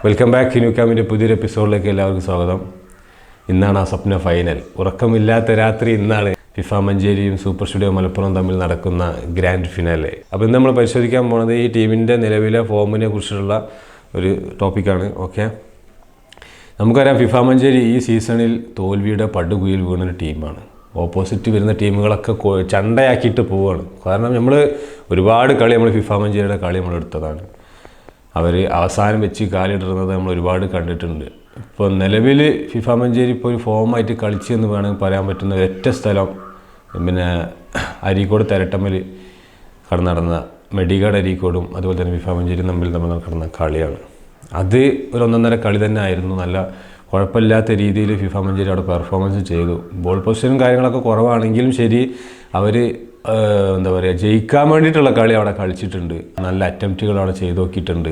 Welcome back ഹിനുക്കാമിൻ്റെ പുതിയൊരു എപ്പിസോഡിലേക്ക് എല്ലാവർക്കും സ്വാഗതം. ഇന്നാണ് ആ സ്വപ്ന ഫൈനൽ. ഉറക്കമില്ലാത്ത രാത്രി ഇന്നാണ് ഫിഫ മഞ്ചേരിയും സൂപ്പർ സ്റ്റുഡിയോ മലപ്പുറം തമ്മിൽ നടക്കുന്ന ഗ്രാൻഡ് ഫിനാലെ. അപ്പോൾ ഇന്ന് നമ്മൾ പരിശോധിക്കാൻ പോകുന്നത് ഈ ടീമിൻ്റെ നിലവിലെ ഫോമിനെ കുറിച്ചുള്ള ഒരു ടോപ്പിക്കാണ്. ഓക്കെ, നമുക്കറിയാം ഫിഫ മഞ്ചേരി ഈ സീസണിൽ തോൽവിയുടെ പടുകുയിൽ വീണൊരു ടീമാണ്. ഓപ്പോസിറ്റ് വരുന്ന ടീമുകളൊക്കെ ചണ്ടയാക്കിയിട്ട് പോവുകയാണ്. കാരണം നമ്മൾ ഒരുപാട് കളി നമ്മൾ ഫിഫ മഞ്ചേരിയുടെ കളി നമ്മൾ എടുത്തതാണ്. അവർ അവസാനം വെച്ച് കാലിടുന്നത് നമ്മൾ ഒരുപാട് കണ്ടിട്ടുണ്ട്. ഇപ്പോൾ നിലവിൽ ഫിഫ മഞ്ചേരി ഇപ്പോൾ ഒരു ഫോമായിട്ട് കളിച്ചെന്ന് വേണമെങ്കിൽ പറയാൻ പറ്റുന്ന ഒറ്റ സ്ഥലം പിന്നെ അരീക്കോട് തെരട്ടമ്മൽ നടന്ന മെഡിഗാഡ് അരീക്കോടും അതുപോലെ തന്നെ ഫിഫ മഞ്ചേരി തമ്മിൽ നടന്ന കളിയാണ്. അത് ഒരു ഒന്നൊന്നര കളി തന്നെ ആയിരുന്നു. നല്ല കുഴപ്പമില്ലാത്ത രീതിയിൽ ഫിഫ മഞ്ചേരി അവിടെ പെർഫോമൻസ് ചെയ്തു. ബോൾ പൊസിഷനും കാര്യങ്ങളൊക്കെ കുറവാണെങ്കിലും ശരി, അവർ എന്താ പറയുക, ജയിക്കാൻ വേണ്ടിയിട്ടുള്ള കളി അവിടെ കളിച്ചിട്ടുണ്ട്. നല്ല അറ്റംപ്റ്റുകൾ അവിടെ ചെയ്ത് നോക്കിയിട്ടുണ്ട്.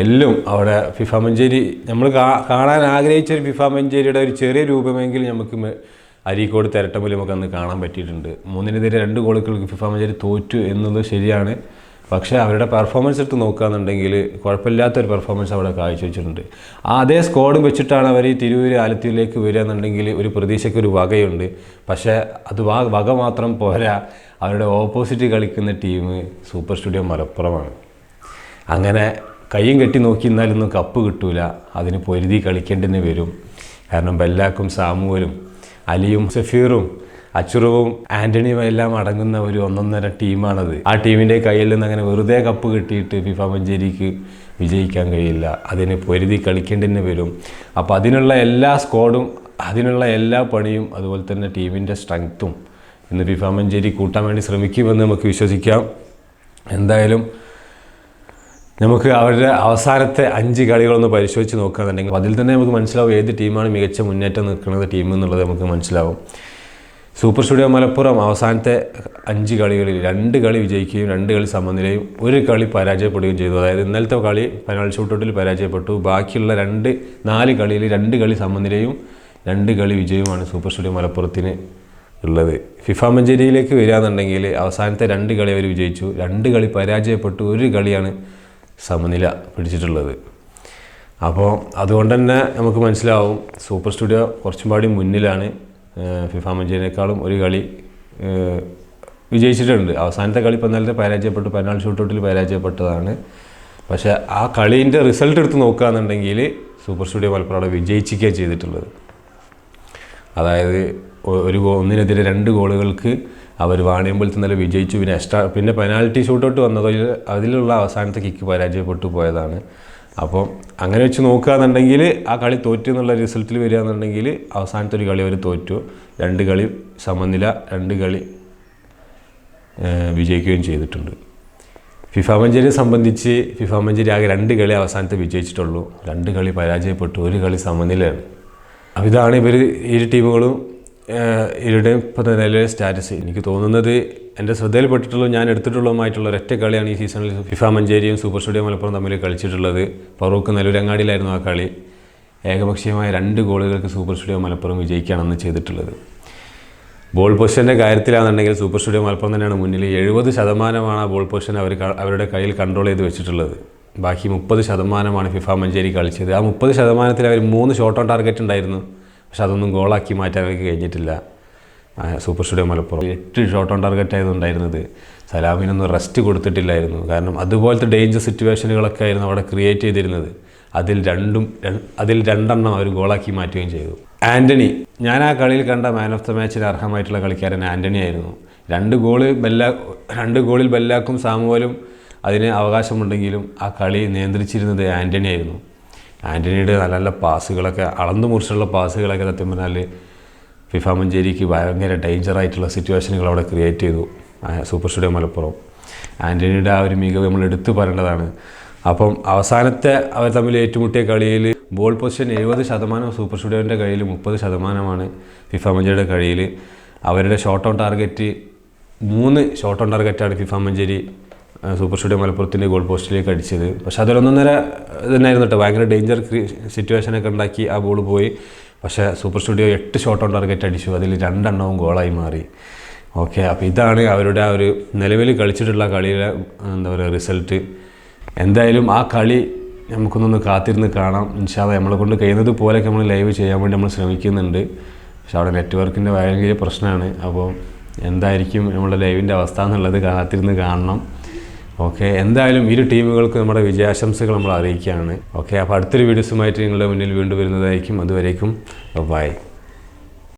എല്ലാം അവിടെ ഫിഫ മഞ്ചേരി നമ്മൾ കാണാൻ ആഗ്രഹിച്ചൊരു ഫിഫ മഞ്ചേരിയുടെ ഒരു ചെറിയ രൂപമെങ്കിലും നമുക്ക് അരീക്കോട് തെരട്ടമ്പിൽ നമുക്ക് അന്ന് കാണാൻ പറ്റിയിട്ടുണ്ട്. 3-2 ഗോളുകൾക്ക് ഫിഫ മഞ്ചേരി തോറ്റു എന്നുള്ളത് ശരിയാണ്. പക്ഷേ അവരുടെ പെർഫോമൻസ് എടുത്ത് നോക്കുകയാണെന്നുണ്ടെങ്കിൽ കുഴപ്പമില്ലാത്തൊരു പെർഫോമൻസ് അവിടെ കാഴ്ചവെച്ചിട്ടുണ്ട്. അതേ സ്ക്വാഡും വെച്ചിട്ടാണ് അവർ ഈ തിരൂര് ആലത്തൂരിലേക്ക് വരിക എന്നുണ്ടെങ്കിൽ ഒരു പ്രതീക്ഷയ്ക്കൊരു വകയുണ്ട്. പക്ഷേ അത് വക മാത്രം പോരാ, അവരുടെ ഓപ്പോസിറ്റ് കളിക്കുന്ന ടീം സൂപ്പർ സ്റ്റുഡിയോ മലപ്പുറമാണ്. അങ്ങനെ കയ്യും കെട്ടി നോക്കി എന്നാലൊന്നും കപ്പ് കിട്ടൂല. അതിന് പൊരുതി കളിക്കേണ്ടി വരും. കാരണം ബെല്ലാക്കും സാമുവലും അലിയും സഫീറും അച്ചുറവും ആൻ്റണിയും എല്ലാം അടങ്ങുന്ന ഒരു ഒന്നൊന്നര ടീമാണത്. ആ ടീമിൻ്റെ കയ്യിൽ നിന്ന് അങ്ങനെ വെറുതെ കപ്പ് കിട്ടിയിട്ട് ഫിഫ മഞ്ചേരിക്ക് വിജയിക്കാൻ കഴിയില്ല. അതിന് പൊരുതി കളിക്കേണ്ടി വരും. അപ്പോൾ അതിനുള്ള എല്ലാ സ്ക്വാഡും അതിനുള്ള എല്ലാ പണിയും അതുപോലെ തന്നെ ടീമിൻ്റെ സ്ട്രെങ്ത്തും ഇന്ന് ഫിഫ മഞ്ചേരി കൂട്ടാൻ വേണ്ടി ശ്രമിക്കുമെന്ന് നമുക്ക് വിശ്വസിക്കാം. എന്തായാലും നമുക്ക് അവരുടെ അവസാനത്തെ 5 കളികളൊന്ന് പരിശോധിച്ച് നോക്കുകയാണെന്നുണ്ടെങ്കിൽ അതിൽ തന്നെ നമുക്ക് മനസ്സിലാവും ഏത് ടീമാണ് മികച്ച മുന്നേറ്റം നിൽക്കുന്നത് ടീം എന്നുള്ളത് നമുക്ക് മനസ്സിലാവും. സൂപ്പർ സ്റ്റുഡിയോ മലപ്പുറം അവസാനത്തെ 5 കളികളിൽ 2 കളി വിജയിക്കുകയും 2 കളി സമനിലയും 1 കളി പരാജയപ്പെടുകയും ചെയ്തു. അതായത് ഇന്നലത്തെ കളി പെനാൽറ്റി ഷൂട്ടൗട്ടിൽ പരാജയപ്പെട്ടു. ബാക്കിയുള്ള 4 കളിയിൽ 2 കളി സമനിലയും 2 കളി വിജയവുമാണ് സൂപ്പർ സ്റ്റുഡിയോ മലപ്പുറത്തിന് ഉള്ളത്. ഫിഫ മഞ്ചേരിയിലേക്ക് വരികയാണെന്നുണ്ടെങ്കിൽ അവസാനത്തെ 2 കളി അവർ വിജയിച്ചു, 2 കളി പരാജയപ്പെട്ടു, 1 കളിയാണ് സമനില പിടിച്ചിട്ടുള്ളത്. അപ്പോൾ അതുകൊണ്ട് തന്നെ നമുക്ക് മനസ്സിലാവും സൂപ്പർ സ്റ്റുഡിയോ കുറച്ചും പാടി മുന്നിലാണ്. ഫിഫ മഞ്ചേരിയേക്കാളും 1 കളി വിജയിച്ചിട്ടുണ്ട്. അവസാനത്തെ കളി ഇന്നലത്തെ പരാജയപ്പെട്ടു, പെനാൽറ്റി ഷൂട്ടൗട്ടിൽ പരാജയപ്പെട്ടതാണ്. പക്ഷേ ആ കളീൻ്റെ റിസൾട്ട് എടുത്ത് നോക്കുകയാണെന്നുണ്ടെങ്കിൽ സൂപ്പർ സ്റ്റുഡിയോ മലപ്പുറം അവിടെ വിജയിച്ചിരിക്കുകയാണ് ചെയ്തിട്ടുള്ളത്. അതായത് 1-1 2 ഗോളുകൾക്ക് അവർ വാണിയമ്പലത്തിൽ നിന്നല്ല വിജയിച്ചു. പിന്നെ പെനാൽറ്റി ഷൂട്ടൗട്ട് വന്നതിൽ അതിലുള്ള അവസാനത്തെ കിക്ക് പരാജയപ്പെട്ടു പോയതാണ്. അപ്പോൾ അങ്ങനെ വെച്ച് നോക്കുകയാണെന്നുണ്ടെങ്കിൽ ആ കളി തോറ്റു എന്നുള്ള റിസൾട്ടിൽ വരികയാണെന്നുണ്ടെങ്കിൽ അവസാനത്തെ 1 കളി അവർ തോറ്റു, 2 കളി സമനില, 2 കളി വിജയിക്കുകയും ചെയ്തിട്ടുണ്ട്. ഫിഫ മഞ്ചേരിയെ സംബന്ധിച്ച് ഫിഫ മഞ്ചേരി ആകെ 2 കളി അവസാനത്തെ വിജയിച്ചിട്ടുള്ളൂ, 2 കളി പരാജയപ്പെട്ടു, 1 കളി സമനിലയാണ്. അപ്പോൾ ഇതാണ് ഇരു ടീമുകളും ഇവരുടെയും ഇപ്പോൾ നിലവിലെ സ്റ്റാറ്റസ്. എനിക്ക് തോന്നുന്നത് എൻ്റെ ശ്രദ്ധയിൽപ്പെട്ടിട്ടുള്ളൂ, ഞാൻ എടുത്തിട്ടുള്ളതുമായിട്ടുള്ള ഒരൊറ്റ കളിയാണ് ഈ സീസണിൽ ഫിഫ മഞ്ചേരിയും സൂപ്പർ സ്റ്റുഡിയോ മലപ്പുറം തമ്മിൽ കളിച്ചിട്ടുള്ളത്. ഫറൂഖ് നെല്ലൂരങ്ങാടിയിലായിരുന്നു ആ കളി. ഏകപക്ഷീയമായ 2 ഗോളുകൾക്ക് സൂപ്പർ സ്റ്റുഡിയോ മലപ്പുറം വിജയിക്കുകയാണെന്ന് ചെയ്തിട്ടുള്ളത്. ബോൾ പൊസിഷൻ്റെ കാര്യത്തിലാണെന്നുണ്ടെങ്കിൽ സൂപ്പർ സ്റ്റുഡിയോ മലപ്പുറം തന്നെയാണ് മുന്നിൽ. 70% ആ ബോൾ പൊസിഷൻ അവരുടെ കയ്യിൽ കൺട്രോൾ ചെയ്ത് വെച്ചിട്ടുള്ളത്. ബാക്കി 30% ഫിഫ മഞ്ചേരി കളിച്ചത്. ആ 30% അവർ 3 ഷോട്ട് ഓൺ ടാർഗറ്റ് ഉണ്ടായിരുന്നു. പക്ഷെ അതൊന്നും ഗോളാക്കി മാറ്റാൻ അവർക്ക് കഴിഞ്ഞിട്ടില്ല. Super studio Malappuram 8 shot on target ആയിരുന്നു ഉണ്ടായിരുന്നത്. സലാമിനൊന്നും റെസ്റ്റ് കൊടുത്തിട്ടില്ലായിരുന്നു. കാരണം അതുപോലത്തെ ഡേഞ്ചർ സിറ്റുവേഷനുകളൊക്കെ ആയിരുന്നു അവിടെ ക്രിയേറ്റ് ചെയ്തിരുന്നത്. അതിൽ 2 അവർ ഗോളാക്കി മാറ്റുകയും ചെയ്തു. ആൻ്റണി, ഞാൻ ആ കളിയിൽ കണ്ട മാൻ ഓഫ് ദ മാച്ചിന് അർഹമായിട്ടുള്ള കളിക്കാരൻ ആൻ്റണി ആയിരുന്നു. 2 ഗോളിൽ ബെല്ലാക്കും സാമുവലും അതിന് അവകാശമുണ്ടെങ്കിലും ആ കളി നിയന്ത്രിച്ചിരുന്നത് ആൻ്റണി ആയിരുന്നു. ആൻ്റണിയുടെ നല്ല നല്ല പാസുകളൊക്കെ, അളന്നു മുറിച്ചുള്ള പാസുകളൊക്കെ സത്യം പറഞ്ഞാൽ ഫിഫ മഞ്ചേരിക്ക് ഭയങ്കര ഡേഞ്ചറായിട്ടുള്ള സിറ്റുവേഷനുകൾ അവിടെ ക്രിയേറ്റ് ചെയ്തു സൂപ്പർ സ്റ്റുഡിയോ മലപ്പുറം. ആൻ്റണിയുടെ ആ ഒരു മികവ് നമ്മൾ എടുത്തു പറയേണ്ടതാണ്. അപ്പം അവസാനത്തെ അവർ തമ്മിൽ ഏറ്റുമുട്ടിയ കളിയിൽ ബോൾ പൊസിഷൻ 70% സൂപ്പർ സ്റ്റുഡിയോൻ്റെ കയ്യിൽ, 30% ഫിഫ മഞ്ചേരിയുടെ കയ്യിൽ. അവരുടെ shot on target 3 shot on ടാർഗറ്റാണ് ഫിഫ മഞ്ചേരി സൂപ്പർ സ്റ്റുഡിയോ മലപ്പുറത്തിൻ്റെ ഗോൾ പോസ്റ്റിലേക്ക് അടിച്ചത്. പക്ഷെ അതൊരൊന്നൊന്നര ഇതന്നായിരുന്നു കേട്ടോ. ഭയങ്കര ഡേഞ്ചർ സിറ്റുവേഷനൊക്കെ ഉണ്ടാക്കി ആ ബോൾ പോയി. പക്ഷേ super studio 8 shot on target അടിച്ചു, അതിൽ 2 ഗോളായി മാറി. ഓക്കെ, അപ്പോൾ ഇതാണ് അവരുടെ ആ ഒരു നിലവിൽ കളിച്ചിട്ടുള്ള കളിയിലെ എന്താ പറയുക റിസൾട്ട്. എന്തായാലും ആ കളി നമുക്കൊന്നൊന്ന് കാത്തിരുന്ന് കാണാം. ഇൻഷാ അല്ലാഹ് നമ്മളെ കൊണ്ട് കഴിയുന്നത് പോലെയൊക്കെ നമ്മൾ ലൈവ് ചെയ്യാൻ വേണ്ടി നമ്മൾ ശ്രമിക്കുന്നുണ്ട്. പക്ഷെ അവിടെ നെറ്റ്വർക്കിൻ്റെ ഭയങ്കര പ്രശ്നമാണ്. അപ്പോൾ എന്തായിരിക്കും നമ്മുടെ ലൈവിൻ്റെ അവസ്ഥ എന്നുള്ളത് കാത്തിരുന്ന് കാണണം. ഓക്കെ, എന്തായാലും ഇരു ടീമുകൾക്ക് നമ്മുടെ വിജയാശംസകൾ നമ്മൾ അറിയിക്കുകയാണ്. ഓക്കെ, അപ്പോൾ അടുത്തൊരു വീഡിയോസുമായിട്ട് നിങ്ങളുടെ മുന്നിൽ വീണ്ടും വരുന്നതായിരിക്കും. അതുവരേക്കും ബൈ.